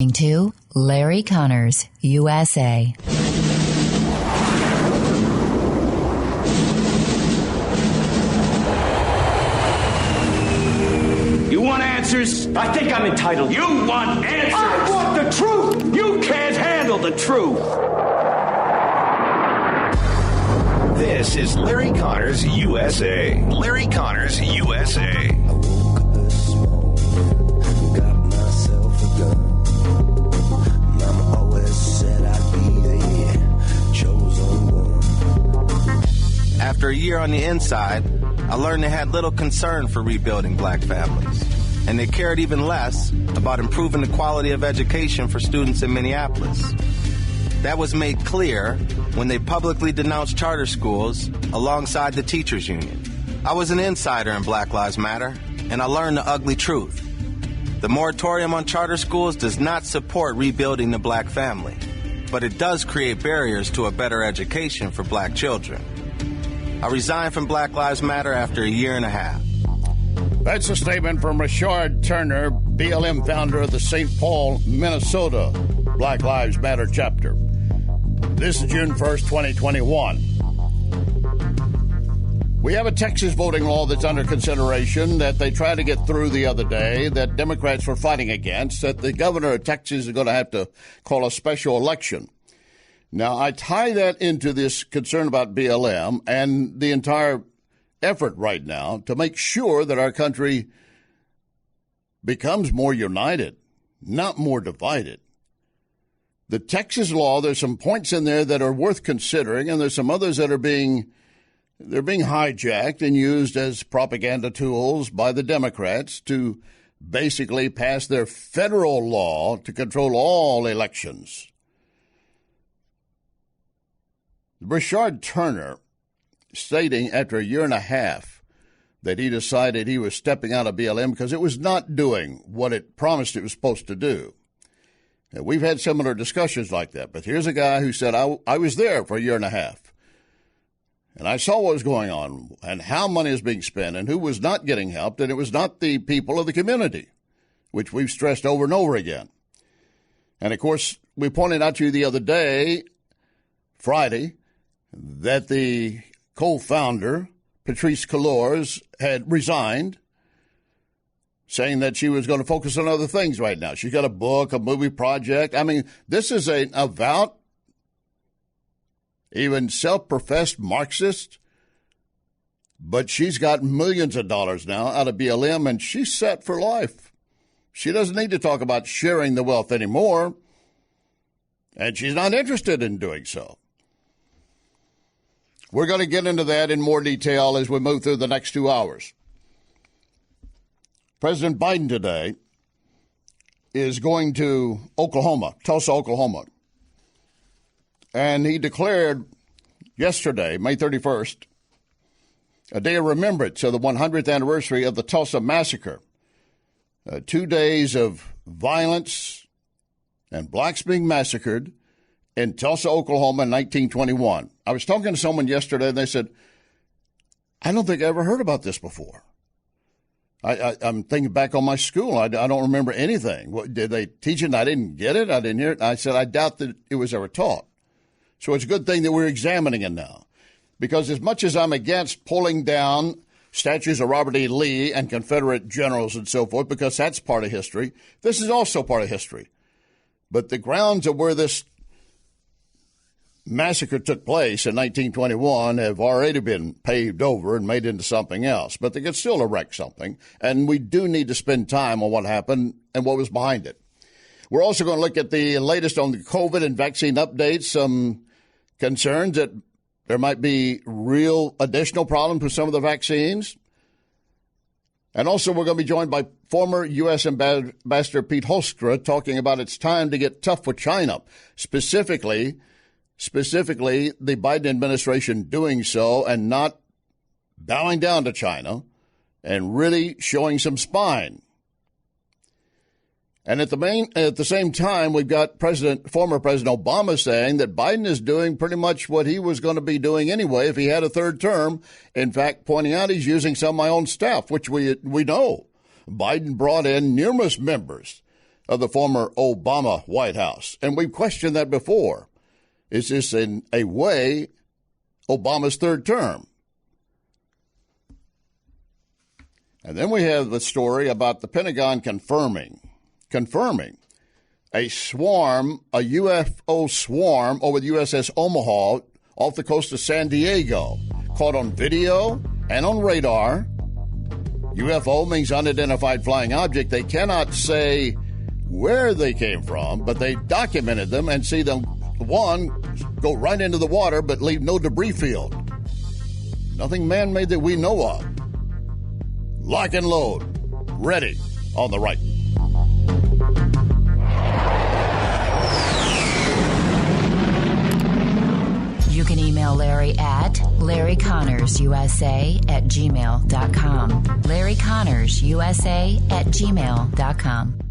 To Larry Conners, USA. You want answers? I think I'm entitled. You want answers? I want the truth! You can't handle the truth. This is Larry Conners USA. Larry Conners USA. After a year on the inside, I learned they had little concern for rebuilding black families, and they cared even less about improving the quality of education for students in Minneapolis. That was made clear when they publicly denounced charter schools alongside the teachers union. I was an insider in Black Lives Matter, and I learned the ugly truth. The moratorium on charter schools does not support rebuilding the black family, but it does create barriers to a better education for black children. I resigned from Black Lives Matter after a year and a half. That's a statement from Richard Turner, BLM founder of the St. Paul, Minnesota Black Lives Matter chapter. This is June 1st, 2021. We have a Texas voting law that's under consideration that they tried to get through the other day that Democrats were fighting against, that the governor of Texas is going to have to call a special election. Now, I tie that into this concern about BLM and the entire effort right now to make sure that our country becomes more united, not more divided. The Texas law, there's some points in there that are worth considering, and there's some others that are being hijacked and used as propaganda tools by the Democrats to basically pass their federal law to control all elections. Richard Turner stating after a year and a half that he decided he was stepping out of BLM because it was not doing what it promised it was supposed to do. And we've had similar discussions like that, but here's a guy who said, I was there for a year and a half, and I saw what was going on and how money is being spent and who was not getting helped, and it was not the people of the community, which we've stressed over and over again. And, of course, we pointed out to you the other day, Friday, that the co-founder, Patrisse Cullors, had resigned, saying that she was going to focus on other things right now. She's got a book, a movie project. I mean, this is an avowed, even self-professed Marxist, but she's got millions of dollars now out of BLM, and she's set for life. She doesn't need to talk about sharing the wealth anymore, and she's not interested in doing so. We're going to get into that in more detail as we move through the next 2 hours. President Biden today is going to Oklahoma, Tulsa, Oklahoma. And he declared yesterday, May 31st, a day of remembrance of the 100th anniversary of the Tulsa Massacre. 2 days of violence and blacks being massacred in Tulsa, Oklahoma in 1921. I was talking to someone yesterday, and they said, I don't think I ever heard about this before. I'm thinking back on my school. I don't remember anything. What, did they teach it and I didn't get it? I didn't hear it. I said, I doubt that it was ever taught. So it's a good thing that we're examining it now. Because as much as I'm against pulling down statues of Robert E. Lee and Confederate generals and so forth, because that's part of history, this is also part of history. But the grounds of where this massacre took place in 1921 have already been paved over and made into something else, but they could still erect something, and we do need to spend time on what happened and what was behind it. We're also going to look at the latest on the COVID and vaccine updates, some concerns that there might be real additional problems with some of the vaccines. And also we're going to be joined by former U.S. Ambassador Pete Hostra talking about it's time to get tough with China, specifically the Biden administration doing so and not bowing down to China and really showing some spine. And at the same time, we've got former President Obama saying that Biden is doing pretty much what he was going to be doing anyway if he had a third term. In fact, pointing out he's using some of my own staff, which we know. Biden brought in numerous members of the former Obama White House. And we've questioned that before. Is this in a way Obama's third term? And then we have the story about the Pentagon confirming a UFO swarm over the USS Omaha off the coast of San Diego, caught on video and on radar. UFO means unidentified flying object. They cannot say where they came from, but they documented them and see them, one, go right into the water but leave no debris field. Nothing man-made that we know of. Lock and load. Ready on the right. You can email Larry at LarryConnersUSA@gmail.com. LarryConnersUSA@gmail.com.